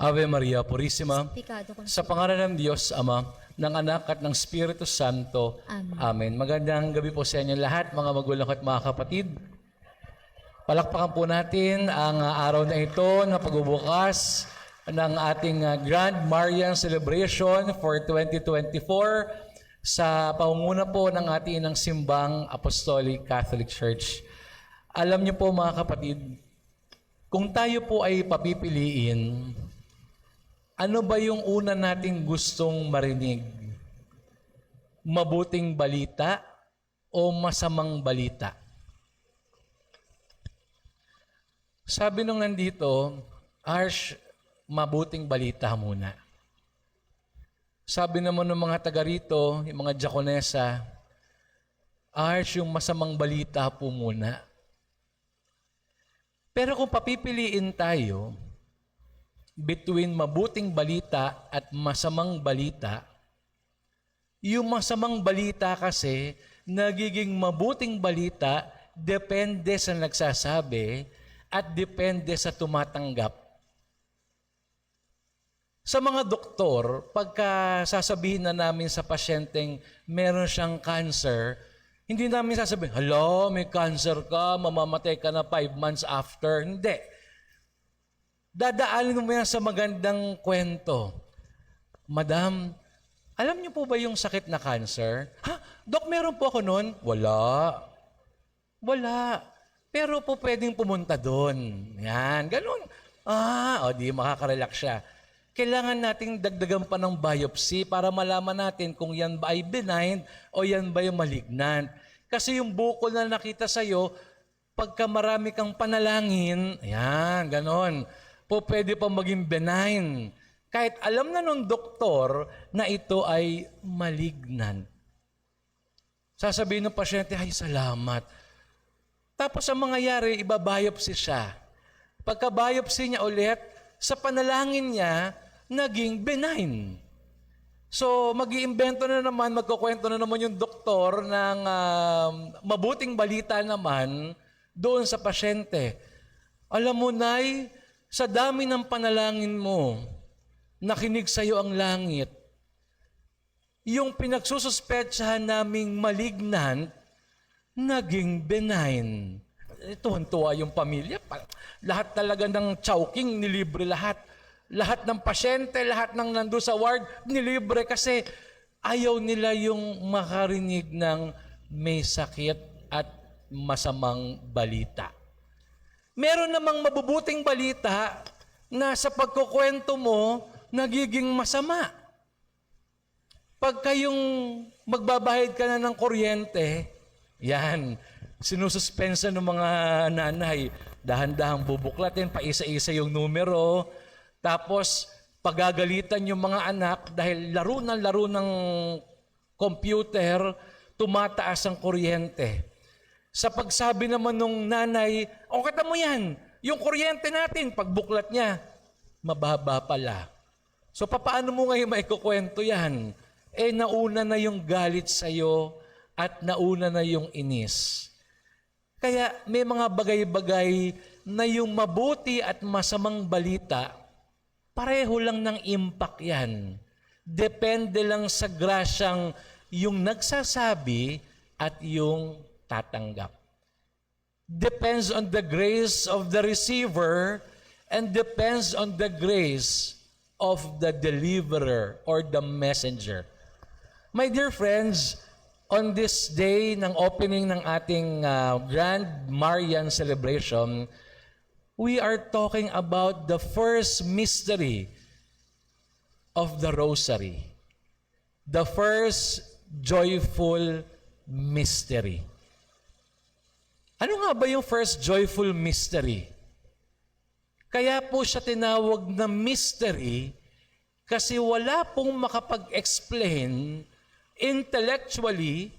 Ave Maria Purissima, Pecado con sa pangalan ng Diyos Ama, ng Anak at ng Espiritu Santo. Amen. Amen. Magandang gabi po sa inyo lahat, mga magulang at mga kapatid. Palakpakan po natin ang araw na ito na pagbubukas ng ating Grand Marian Celebration for 2024 sa pangunguna po ng ating inang simbang Apostolic Catholic Church. Alam niyo po mga kapatid, kung tayo po ay papipiliin, ano ba yung una nating gustong marinig? Mabuting balita o masamang balita? Sabi nung nandito, Arsh, mabuting balita muna. Sabi naman ng mga taga rito, yung mga diakonesa, Arsh, yung masamang balita po muna. Pero kung papipiliin tayo, between mabuting balita at masamang balita, yung masamang balita kasi, nagiging mabuting balita, depende sa nagsasabi at depende sa tumatanggap. Sa mga doktor, pagka sasabihin na namin sa pasyenteng meron siyang cancer, hindi namin sasabihin, hala, may cancer ka, mamamatay ka na 5 months after. Hindi. Dadaanin mo yan sa magandang kwento. Madam, alam niyo po ba yung sakit na cancer? Ha? Dok, meron po ako noon? Wala. Wala. Pero po pwedeng pumunta doon. Yan, ganun. Di makakarelax siya. Kailangan nating dagdagan pa ng biopsy para malaman natin kung yan ba ay benign o yan ba yung malignant. Kasi yung bukol na nakita sa'yo, pagka marami kang panalangin, yan, ganon. Po pwede pa maging benign. Kahit alam na nung doktor na ito ay malignant. Sasabihin ng pasyente, ay salamat. Tapos ang mangyayari, ibabiopsy siya. Pagka-biopsy niya ulit, sa panalangin niya, naging benign. So, mag-iimbento na naman, magkukwento na naman yung doktor ng mabuting balita naman doon sa pasyente. Alam mo, Nay, sa dami ng panalangin mo, nakinig sa iyo ang langit. Yung pinagsususpetsahan naming malignant, naging benign. Tuwan-tuwa yung pamilya. Lahat talaga ng chowking, nilibre lahat. Lahat ng pasyente, lahat ng nando sa ward, nilibre kasi ayaw nila yung makarinig ng may sakit at masamang balita. Meron namang mabubuting balita na sa pagkukwento mo, nagiging masama. Pagka yung magbabahid ka na ng kuryente, yan, sinususpensa ng mga nanay, dahan-dahang bubuklatin, paisa-isa yung numero, tapos pagagalitan yung mga anak dahil laro ng computer, tumataas ang kuryente. Sa pagsabi naman nung nanay, kita mo yan, yung kuryente natin, pagbuklat niya, mababa pala. So paano mo ngayon maikukwento yan? Nauna na yung galit sa'yo at nauna na yung inis. Kaya may mga bagay-bagay na yung mabuti at masamang balita, pareho lang ng impact yan. Depende lang sa grasyang yung nagsasabi at yung tatanggap. Depends on the grace of the receiver and depends on the grace of the deliverer or the messenger. My dear friends, on this day ng opening ng ating Grand Marian Celebration, we are talking about the first mystery of the Rosary. The first joyful mystery. Ano nga ba yung first joyful mystery? Kaya po siya tinawag na mystery kasi wala pong makapag-explain intellectually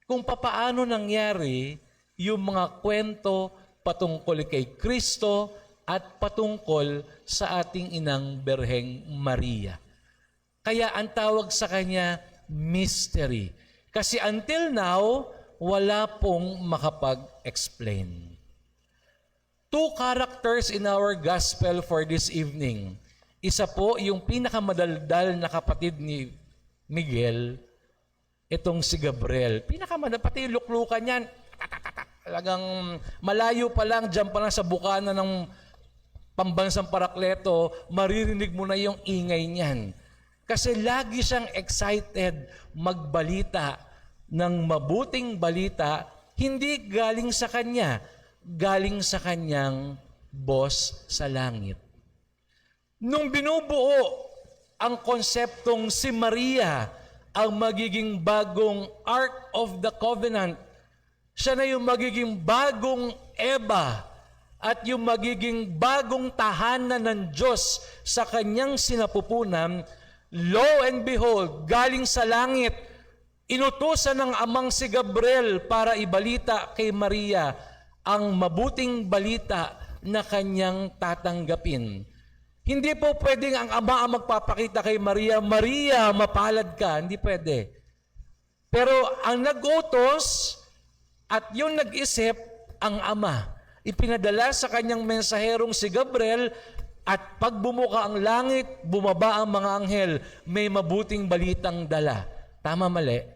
kung papaano nangyari yung mga kwento patungkol kay Kristo at patungkol sa ating inang Birheng Maria. Kaya ang tawag sa kanya, mystery. Kasi until now, wala pong makapag-explain. Two characters in our gospel for this evening. Isa po, yung pinakamadaldal na kapatid ni Miguel, itong si Gabriel. Pinakamadaldal, pati yung luklukan niyan, talagang malayo pa lang, dyan pa lang sa bukana ng pambansang Parakleto, maririnig mo na yung ingay niyan. Kasi lagi siyang excited magbalita ng mabuting balita, hindi galing sa kanya, galing sa kanyang boss sa langit. Nung binubuo ang konseptong si Maria ang magiging bagong Ark of the Covenant, siya na yung magiging bagong Eva at yung magiging bagong tahanan ng Diyos sa kanyang sinapupunan, lo and behold, galing sa langit, inutusan ng amang si Gabriel para ibalita kay Maria ang mabuting balita na kanyang tatanggapin. Hindi po pwedeng ang ama ang magpapakita kay Maria, Maria, mapalad ka. Hindi pwede. Pero ang nag-utos at yung nag-isip, ang ama. Ipinadala sa kanyang mensaherong si Gabriel at pag bumuka ang langit, bumaba ang mga anghel, may mabuting balitang dala. Tama, mali?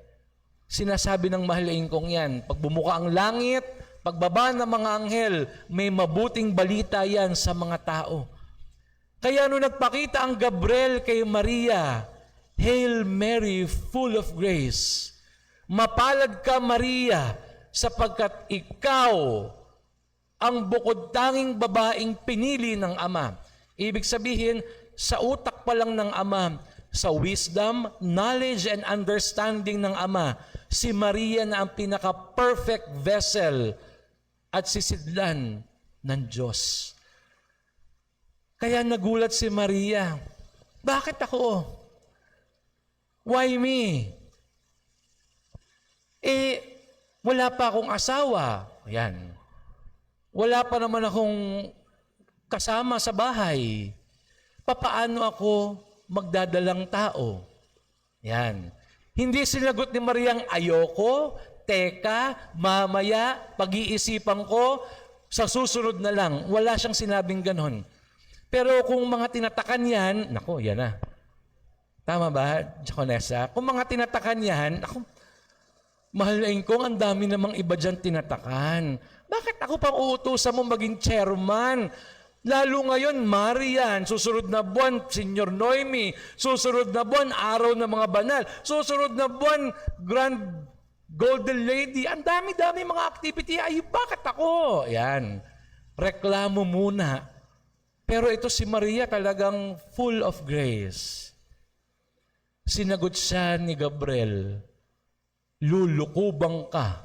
Sinasabi ng mahalaing kong yan, pag bumuka ang langit, pagbaba ng mga anghel, may mabuting balita yan sa mga tao. Kaya nung nagpakita ang Gabriel kay Maria, Hail Mary, full of grace. Mapalad ka, Maria, sapagkat ikaw ang bukod tanging babaeng pinili ng Ama. Ibig sabihin, sa utak pa lang ng Ama, sa wisdom, knowledge, and understanding ng Ama, si Maria na ang pinaka-perfect vessel at sisidlan ng Diyos. Kaya nagulat si Maria, bakit ako? Why me? Wala pa akong asawa. Ayan. Wala pa naman akong kasama sa bahay. Papaano ako magdadalang tao? Yan. Hindi sinagot ni Mariang, ayoko, teka, mamaya, pag-iisipan ko, sa susunod na lang. Wala siyang sinabing ganon. Pero kung mga tinatakan yan, naku, yan na. Tama ba, Jaconessa? Kung mga tinatakan yan, naku, mahalain ko, ang dami namang iba dyan tinatakan. Bakit ako pang uutusan mo maging chairman? Lalo ngayon, Marian, susunod na buwan, Senior Noemi, susunod na buwan, Araw ng mga Banal, susunod na buwan, Grand Golden Lady, ang dami-dami mga activity. Ay, bakit ako? Yan. Reklamo muna. Pero ito si Maria talagang full of grace. Sinagot siya ni Gabriel, lulukubang ka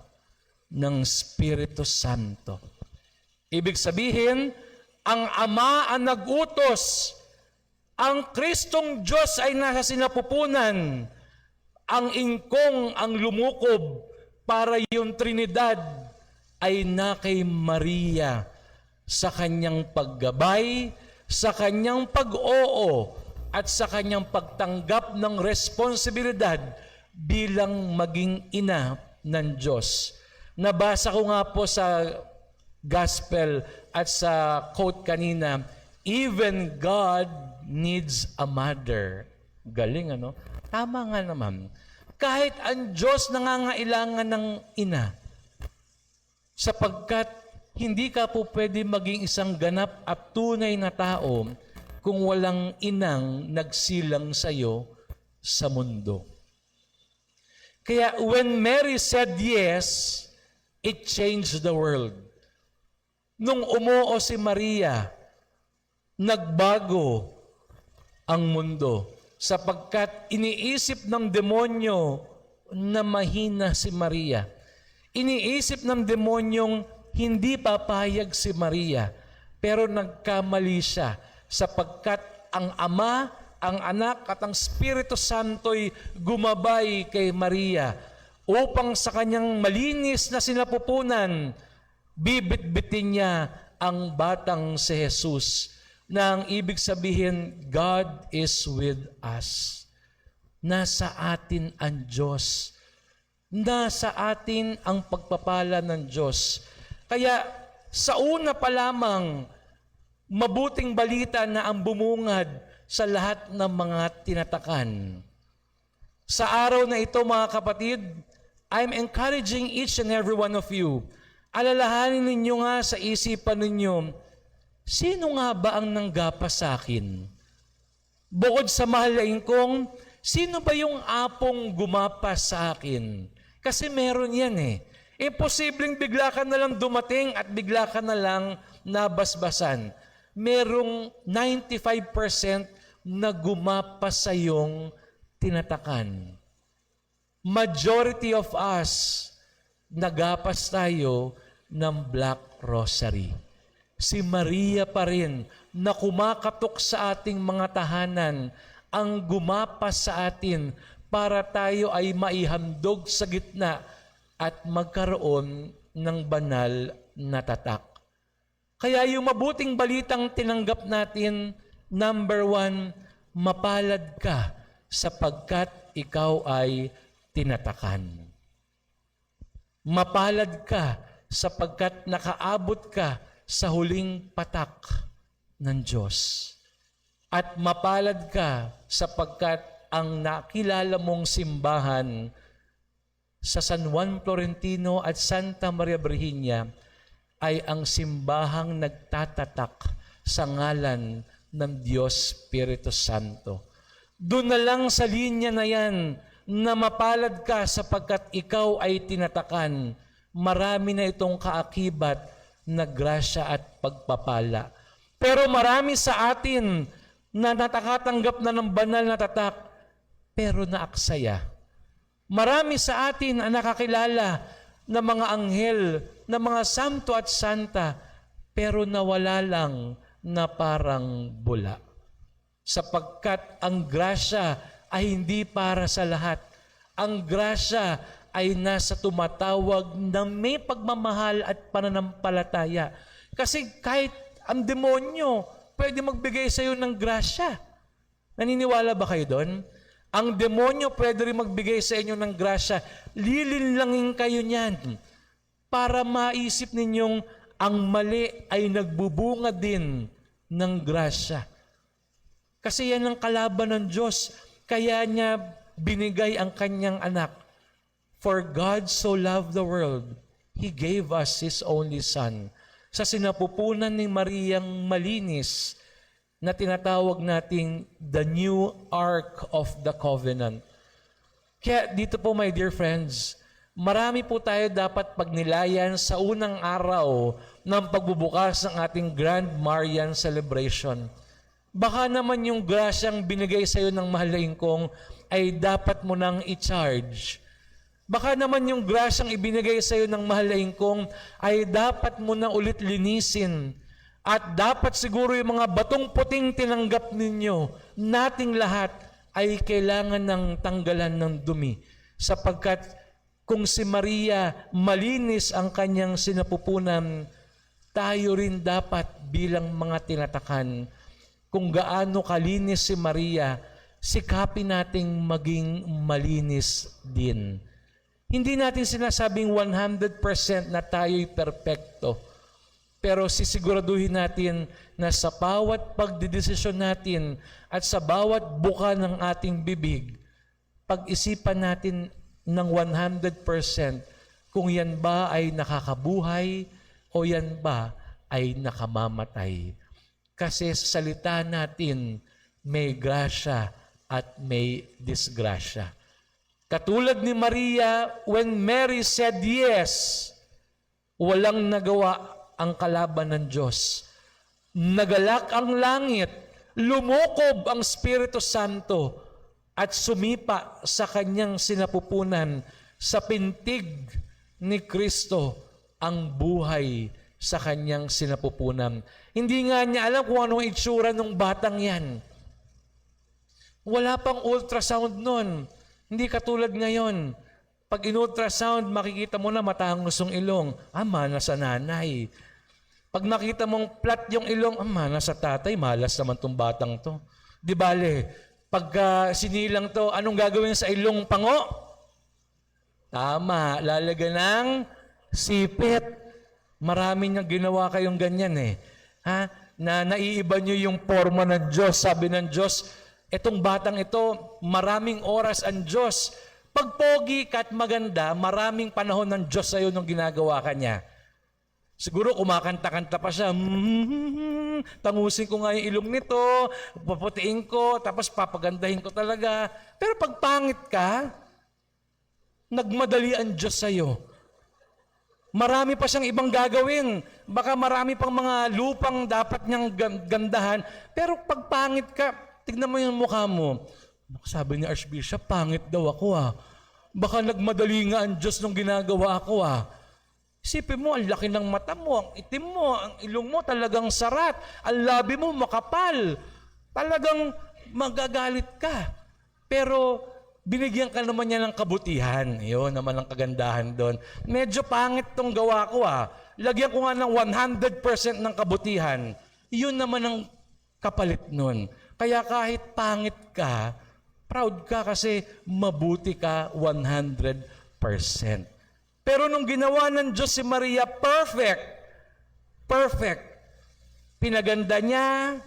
ng Espiritu Santo. Ibig sabihin, ang Ama ang nag-utos, ang Kristong Diyos ay nasa sinapupunan, ang ingkong ang lumukob para yung Trinidad ay na kay Maria sa kanyang paggabay, sa kanyang pag-oo, at sa kanyang pagtanggap ng responsibilidad bilang maging ina ng Diyos. Nabasa ko nga po sa gospel at sa quote kanina, even God needs a mother. Galing, ano? Tama nga naman. Kahit ang Diyos nangangailangan ng ina, sapagkat hindi ka po pwede maging isang ganap at tunay na tao kung walang inang nagsilang sa iyo sa mundo. Kaya when Mary said yes, it changed the world. Nung umuo si Maria, nagbago ang mundo sapagkat iniisip ng demonyo na mahina si Maria. Iniisip ng demonyong hindi papayag si Maria, pero nagkamali siya sapagkat ang Ama, ang Anak at ang Espiritu Santo'y gumabay kay Maria upang sa kanyang malinis na sinapupunan, bibit-bitin niya ang batang si Jesus na ang ibig sabihin, God is with us. Nasa atin ang Diyos. Nasa atin ang pagpapala ng Diyos. Kaya sa una pa lamang, mabuting balita na ang bumungad sa lahat ng mga tinatakan. Sa araw na ito, mga kapatid, I'm encouraging each and every one of you, alalahanin ninyo nga sa isipan ninyo, sino nga ba ang nanggapas sa akin? Bukod sa mahalain kong, sino ba yung apong gumapas sa akin? Kasi meron yan eh. Imposibleng bigla ka na lang dumating at bigla ka na lang nabasbasan. Merong 95% na gumapas sa iyong tinatakan. Majority of us, nagapas tayo ng Black Rosary. Si Maria pa rin na kumakatok sa ating mga tahanan ang gumapas sa atin para tayo ay maihandog sa gitna at magkaroon ng banal na tatak. Kaya yung mabuting balitang tinanggap natin, number 1, mapalad ka sapagkat ikaw ay tinatakan. Mapalad ka sapagkat nakaabot ka sa huling patak ng Diyos. At mapalad ka sapagkat ang nakilala mong simbahan sa San Juan Florentino at Santa Maria Virginia ay ang simbahang nagtatatak sa ngalan ng Diyos Espiritu Santo. Doon na lang sa linya na yan na mapalad ka sapagkat ikaw ay tinatakan. Marami na itong kaakibat na grasya at pagpapala. Pero marami sa atin na natakatanggap na ng banal na tatak, pero naaksaya. Marami sa atin ang nakakilala ng mga anghel, ng mga santo at santa, pero nawala lang na parang bula. Sapagkat ang grasya ay hindi para sa lahat. Ang grasya ay nasa tumatawag na may pagmamahal at pananampalataya. Kasi kahit ang demonyo, pwede magbigay sa iyo ng grasya. Naniniwala ba kayo doon? Ang demonyo pwede rin magbigay sa inyo ng grasya. Lilinlangin kayo niyan para maisip ninyong ang mali ay nagbubunga din ng grasya. Kasi yan ang kalaban ng Diyos. Kaya niya binigay ang kanyang anak. For God so loved the world, He gave us His only Son. Sa sinapupunan ni Mariang malinis na tinatawag nating the new Ark of the Covenant. Kaya dito po, my dear friends, marami po tayo dapat pagnilayan sa unang araw ng pagbubukas ng ating Grand Marian Celebration. Baka naman yung grasyang binigay sa iyo ng mahalain kong ay dapat mo nang i-charge. Baka naman yung grasyang ibinigay sa iyo ng mahalain kong ay dapat mo na ulit linisin. At dapat siguro yung mga batong puting tinanggap ninyo, nating lahat ay kailangan ng tanggalan ng dumi. Sapagkat kung si Maria malinis ang kanyang sinapupunan, tayo rin dapat bilang mga tinatakan. Kung gaano kalinis si Maria, sikapin nating maging malinis din. Hindi natin sinasabing 100% na tayo'y perpekto. Pero sisiguraduhin natin na sa bawat pagdedesisyon natin at sa bawat buka ng ating bibig, pag-isipan natin ng 100% kung yan ba ay nakakabuhay o yan ba ay nakamamatay. Kasi sa salita natin, may grasya at may disgrasya. Katulad ni Maria, when Mary said yes, walang nagawa ang kalaban ng Diyos. Nagalak ang langit, lumukob ang Espiritu Santo, at sumipa sa kanyang sinapupunan sa pintig ni Kristo ang buhay sa kanyang sinapupunan. Hindi nga niya alam kung anong itsura ng batang yan. Wala pang ultrasound nun. Hindi katulad ngayon. Pag in-ultrasound, makikita mo na matangos yung ilong. Mana sa nanay. Pag nakita mong flat yung ilong, mana sa tatay, malas naman tong batang to. Di bale, pag sinilang to, anong gagawin sa ilong pango? Tama, lalagyan ng sipit. Marami niyang ginawa kayong ganyan eh. Ha? na naiiba nyo yung forma ng Diyos. Sabi ng Diyos, etong batang ito, maraming oras ang Diyos. Pag pogi ka at maganda, maraming panahon ng Diyos sa'yo nung ginagawa ka niya. Siguro kumakanta-kanta pa siya, tangusin ko nga yung ilong nito, paputiin ko, tapos papagandahin ko talaga. Pero pag pangit ka, nagmadali ang Diyos sa'yo. Marami pa siyang ibang gagawin. Baka marami pang mga lupang dapat niyang gandahan. Pero pag pangit ka, tignan mo yung mukha mo. Sabi ni Archbishop, pangit daw ako Baka nagmadali nga ang Diyos nung ginagawa ko Isipin mo, ang laki ng mata mo, ang itim mo, ang ilong mo talagang sarat, ang labi mo makapal. Talagang magagalit ka. Pero binigyan ka naman niya ng kabutihan. Yun naman ang kagandahan doon. Medyo pangit tong gawa ko Lagyan ko nga ng 100% ng kabutihan. Yun naman ang kapalit nun. Kaya kahit pangit ka, proud ka kasi mabuti ka 100%. Pero nung ginawa ng Diyos si Maria, perfect. Pinaganda niya,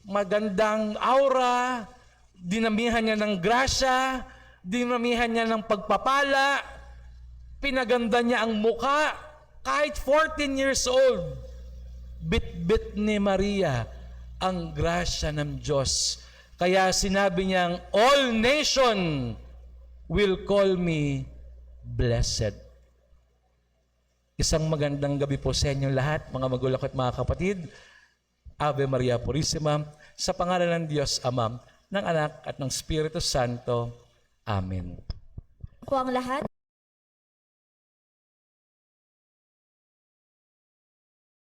magandang aura, dinamihan niya ng grasya, dinamihan niya ng pagpapala, pinaganda niya ang muka, kahit 14 years old, bit-bit ni Maria ang grasya ng Diyos. Kaya sinabi niyang, all nation will call me blessed. Isang magandang gabi po sa inyong lahat, mga magulang at mga kapatid. Ave Maria Purissima, sa pangalan ng Diyos Ama, ng Anak at ng Espiritu Santo. Amen. Po ang lahat.